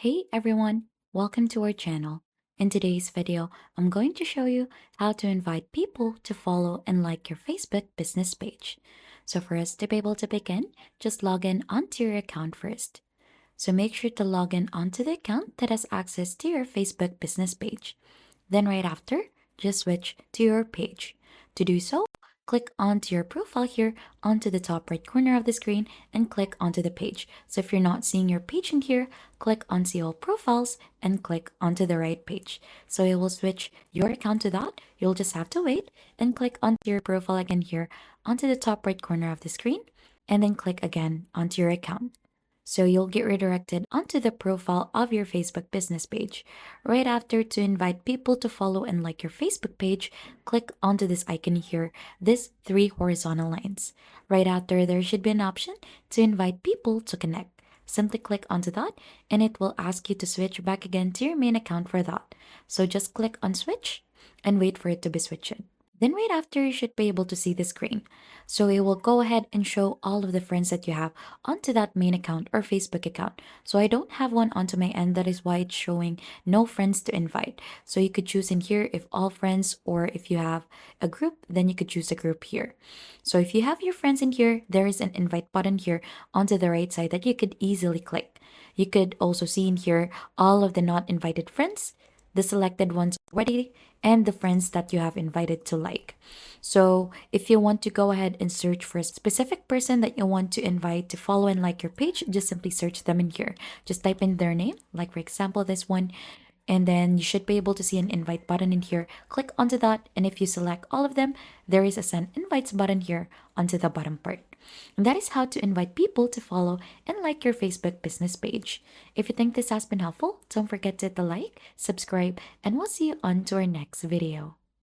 Hey everyone, welcome to our channel. In today's video, I'm going to show you how to invite people to follow and like your Facebook business page. So for us to be able to begin, just log in onto your account first. So make sure to log in onto the account that has access to your Facebook business page. Then right after, just switch to your page. To do so, click onto your profile here onto the top right corner of the screen and click onto the page. So if you're not seeing your page in here, click on see all profiles and click onto the right page. So it will switch your account to that. You'll just have to wait and click onto your profile again here onto the top right corner of the screen and then click again onto your account. So you'll get redirected onto the profile of your Facebook business page. Right after, to invite people to follow and like your Facebook page, click onto this icon here, this three horizontal lines. Right after, there should be an option to invite people to connect. Simply click onto that and it will ask you to switch back again to your main account for that. So just click on switch and wait for it to be switched. Then right after, you should be able to see the screen. So it will go ahead and show all of the friends that you have onto that main account or Facebook account. So I don't have one onto my end. That is why it's showing no friends to invite. So you could choose in here if all friends, or if you have a group, then you could choose a group here. So if you have your friends in here, there is an invite button here onto the right side that you could easily click. You could also see in here all of the not invited friends, the selected ones already, and the friends that you have invited to like. So if you want to go ahead and search for a specific person that you want to invite to follow and like your page, just simply search them in here. Just type in their name, like for example, this one, and then you should be able to see an invite button in here. Click onto that, and if you select all of them, there is a send invites button here onto the bottom part. And that is how to invite people to follow and like your Facebook business page. If you think this has been helpful, don't forget to hit the like, subscribe, and we'll see you on to our next video.